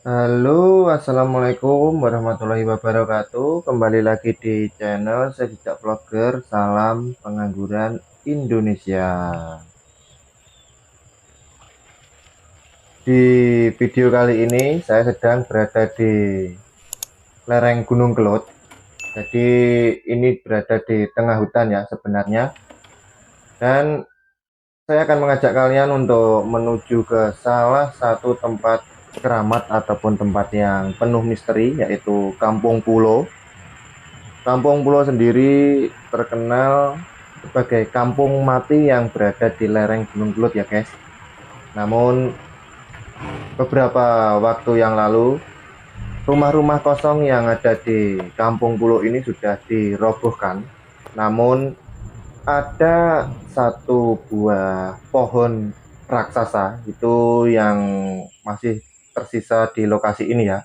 Halo, assalamualaikum warahmatullahi wabarakatuh. Kembali lagi di channel Sejejak Vlogger. Salam pengangguran Indonesia. Di video kali ini saya sedang berada di lereng Gunung Kelud. Jadi ini berada di tengah hutan ya sebenarnya. Dan saya akan mengajak kalian untuk menuju ke salah satu tempat keramat ataupun tempat yang penuh misteri, yaitu Kampung Pulo. Kampung Pulo sendiri terkenal sebagai kampung mati yang berada di lereng Gunung Kelud ya guys. Namun beberapa waktu yang lalu rumah-rumah kosong yang ada di Kampung Pulo ini sudah dirobohkan. Namun ada satu buah pohon raksasa itu yang masih tersisa di lokasi ini ya.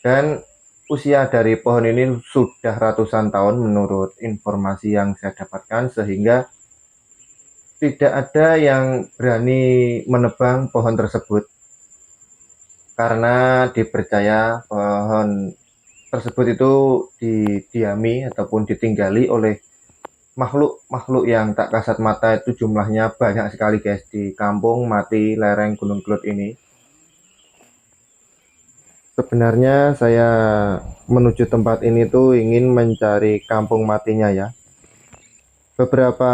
Dan usia dari pohon ini sudah ratusan tahun menurut informasi yang saya dapatkan, sehingga tidak ada yang berani menebang pohon tersebut karena dipercaya pohon tersebut itu didiami ataupun ditinggali oleh makhluk-makhluk yang tak kasat mata. Itu jumlahnya banyak sekali guys di kampung mati lereng Gunung Kelud ini. Sebenarnya saya menuju tempat ini tuh ingin mencari kampung matinya ya. Beberapa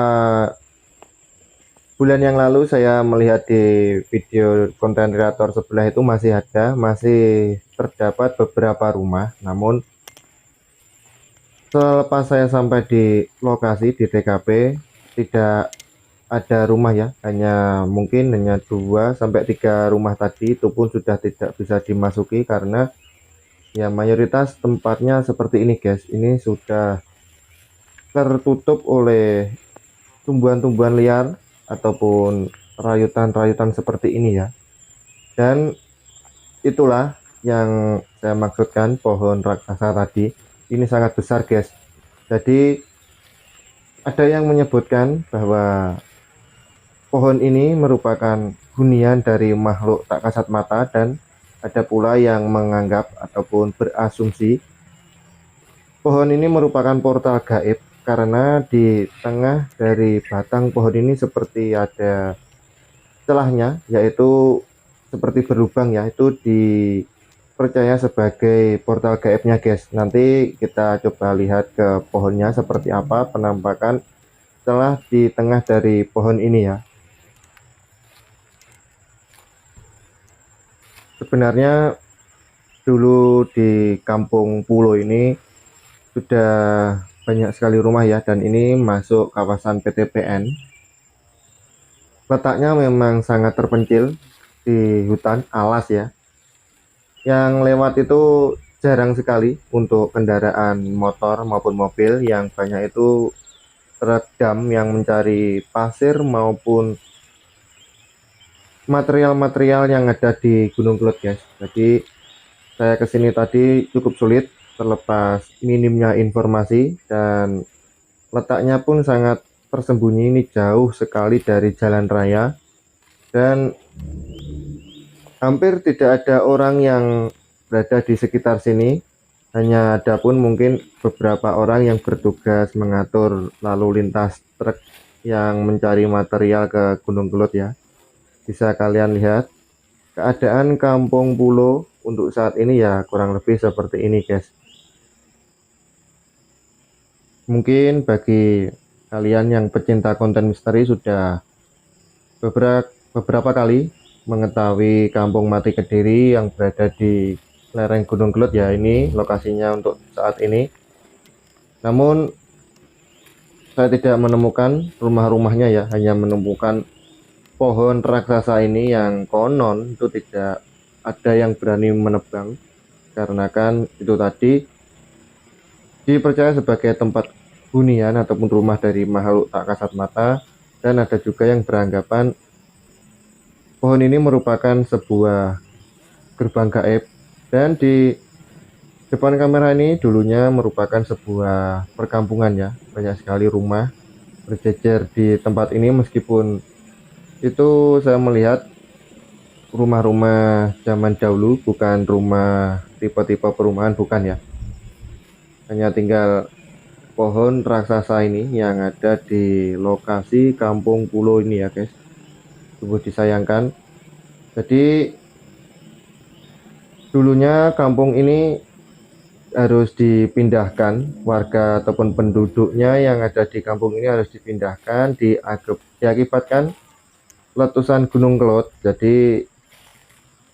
bulan yang lalu saya melihat di video konten kreator sebelah itu masih terdapat beberapa rumah. Namun selepas saya sampai di lokasi di TKP tidak ada rumah ya, hanya 2 sampai 3 rumah tadi, itu pun sudah tidak bisa dimasuki karena ya mayoritas tempatnya seperti ini guys. Ini sudah tertutup oleh tumbuhan-tumbuhan liar ataupun rayutan-rayutan seperti ini ya. Dan itulah yang saya maksudkan, pohon raksasa tadi. Ini sangat besar guys. Jadi ada yang menyebutkan bahwa pohon ini merupakan hunian dari makhluk tak kasat mata, dan ada pula yang menganggap ataupun berasumsi pohon ini merupakan portal gaib karena di tengah dari batang pohon ini seperti ada celahnya, yaitu seperti berlubang ya. Itu dipercaya sebagai portal gaibnya guys. Nanti kita coba lihat ke pohonnya seperti apa penampakan celah di tengah dari pohon ini ya. Sebenarnya dulu di Kampung Pulo ini sudah banyak sekali rumah ya, dan ini masuk kawasan PTPN. Letaknya memang sangat terpencil di hutan alas ya. Yang lewat itu jarang sekali untuk kendaraan motor maupun mobil, yang banyak itu truk dam yang mencari pasir maupun material-material yang ada di Gunung Kelud guys. Jadi saya kesini tadi cukup sulit terlepas minimnya informasi, dan letaknya pun sangat tersembunyi. Ini jauh sekali dari jalan raya dan hampir tidak ada orang yang berada di sekitar sini. Hanya ada pun mungkin beberapa orang yang bertugas mengatur lalu lintas truk yang mencari material ke Gunung Kelud ya. Bisa kalian lihat keadaan Kampung Pulo untuk saat ini ya, kurang lebih seperti ini guys. Mungkin bagi kalian yang pecinta konten misteri sudah beberapa kali mengetahui Kampung Mati Kediri yang berada di lereng Gunung Kelud ya. Ini lokasinya untuk saat ini. Namun saya tidak menemukan rumah-rumahnya ya, hanya menemukan pohon raksasa ini yang konon itu tidak ada yang berani menebang karena kan itu tadi dipercaya sebagai tempat hunian ataupun rumah dari makhluk tak kasat mata. Dan ada juga yang beranggapan pohon ini merupakan sebuah gerbang gaib, dan di depan kamera ini dulunya merupakan sebuah perkampungan ya. Banyak sekali rumah berjejer di tempat ini, meskipun itu saya melihat rumah-rumah zaman dahulu, bukan rumah tipe-tipe perumahan, bukan ya. Hanya tinggal pohon raksasa ini yang ada di lokasi Kampung Pulo ini ya guys. Sungguh disayangkan. Jadi dulunya kampung ini harus dipindahkan, warga ataupun penduduknya yang ada di kampung ini harus dipindahkan, diakibatkan letusan Gunung Kelot. Jadi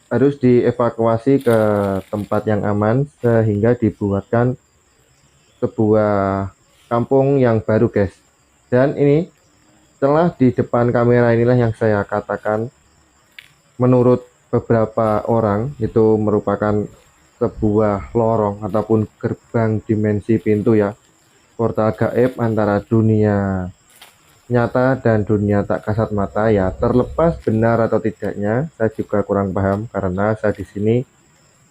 harus dievakuasi ke tempat yang aman sehingga dibuatkan sebuah kampung yang baru guys. Dan ini setelah di depan kamera inilah yang saya katakan, menurut beberapa orang itu merupakan sebuah lorong ataupun gerbang dimensi pintu ya, portal gaib antara dunia nyata dan dunia tak kasat mata ya. Terlepas benar atau tidaknya saya juga kurang paham karena saya di sini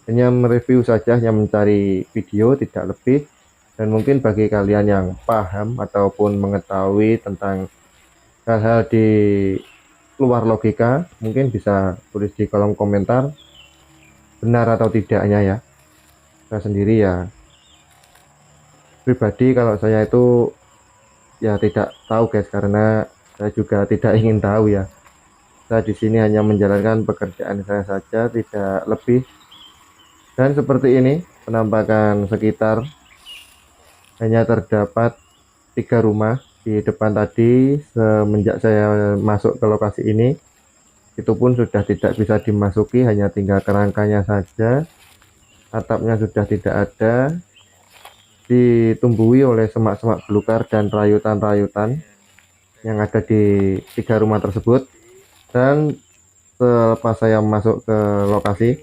hanya mereview saja, hanya mencari video tidak lebih. Dan mungkin bagi kalian yang paham ataupun mengetahui tentang hal-hal di luar logika, mungkin bisa tulis di kolom komentar benar atau tidaknya ya. Saya sendiri ya pribadi, kalau saya itu ya tidak tahu guys, karena saya juga tidak ingin tahu ya. Saya di sini hanya menjalankan pekerjaan saya saja, tidak lebih. Dan seperti ini penampakan sekitar, hanya terdapat 3 rumah di depan tadi. Semenjak saya masuk ke lokasi ini, itu pun sudah tidak bisa dimasuki, hanya tinggal kerangkanya saja. Atapnya sudah tidak ada, ditumbuhi oleh semak-semak belukar dan rayutan-rayutan yang ada di 3 rumah tersebut. Dan selepas saya masuk ke lokasi,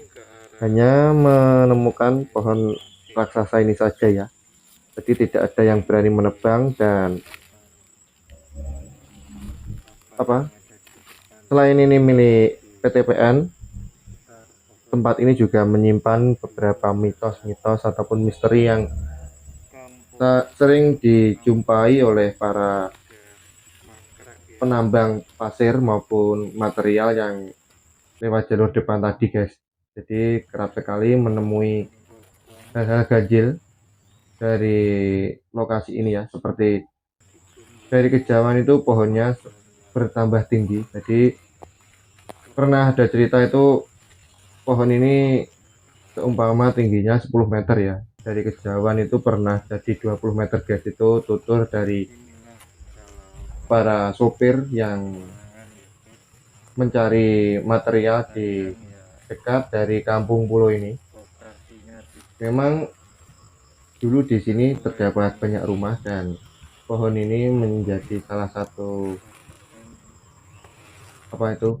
hanya menemukan pohon raksasa ini saja ya. Jadi tidak ada yang berani menebang. Dan selain ini milik PTPN, tempat ini juga menyimpan beberapa mitos-mitos ataupun misteri yang sering dijumpai oleh para penambang pasir maupun material yang lewat jalur depan tadi guys. Jadi kerap sekali menemui hal-hal ganjil dari lokasi ini ya, seperti dari kejauhan itu pohonnya bertambah tinggi. Jadi pernah ada cerita itu pohon ini seumpama tingginya 10 meter ya, dari kejauhan itu pernah jadi 20 meter guys. Itu tutur dari para sopir yang mencari material di dekat dari Kampung Pulo ini. Memang dulu di sini terdapat banyak rumah dan pohon ini menjadi salah satu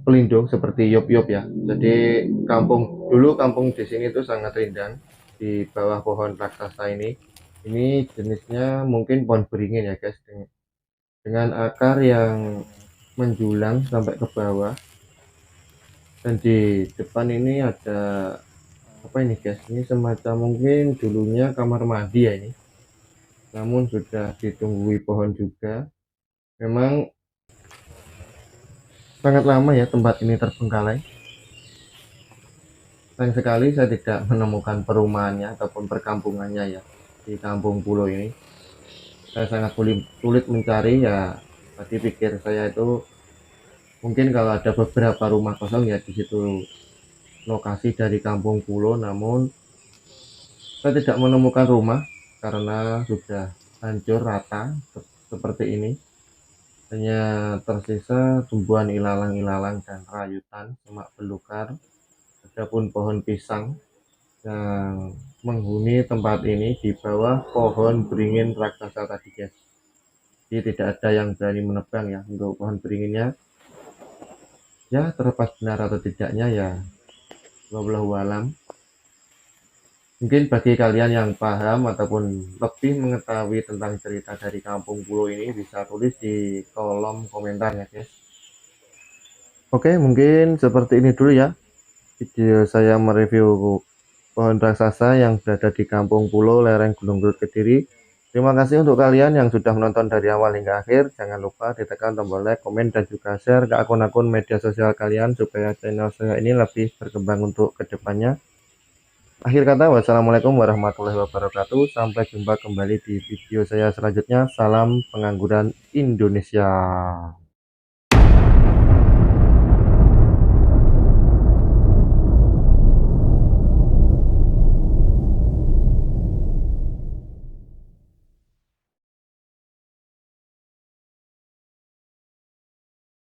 pelindung seperti yop-yop ya. Jadi kampung di sini itu sangat rindang di bawah pohon raksasa ini. Ini jenisnya mungkin pohon beringin ya guys, dengan akar yang menjulang sampai ke bawah. Dan di depan ini ada apa ini guys, ini semacam mungkin dulunya kamar mandi ya ini, namun sudah ditumbuhi pohon juga. Memang sangat lama ya tempat ini terbengkalai. Sayang sekali saya tidak menemukan perumahannya ataupun perkampungannya ya di Kampung Pulo ini. Saya sangat sulit mencari ya. Tadi pikir saya itu mungkin kalau ada beberapa rumah kosong ya di situ lokasi dari Kampung Pulo, namun saya tidak menemukan rumah karena sudah hancur rata seperti ini. Hanya tersisa tumbuhan ilalang-ilalang dan rayutan semak belukar. Adapun pohon pisang yang menghuni tempat ini di bawah pohon beringin raksasa tadi guys. Jadi tidak ada yang berani menebang ya untuk pohon beringinnya. Ya terlepas benar atau tidaknya ya wallahu alam. Mungkin bagi kalian yang paham ataupun lebih mengetahui tentang cerita dari Kampung Pulo ini, bisa tulis di kolom komentarnya guys. Oke, mungkin seperti ini dulu ya video saya mereview pohon raksasa yang berada di Kampung Pulo, lereng Gunung Kelot Kediri. Terima kasih untuk kalian yang sudah menonton dari awal hingga akhir. Jangan lupa ditekan tombol like, komen, dan juga share ke akun-akun media sosial kalian supaya channel saya ini lebih berkembang untuk kedepannya. Akhir kata, wassalamualaikum warahmatullahi wabarakatuh. Sampai jumpa kembali di video saya selanjutnya. Salam pengangguran Indonesia.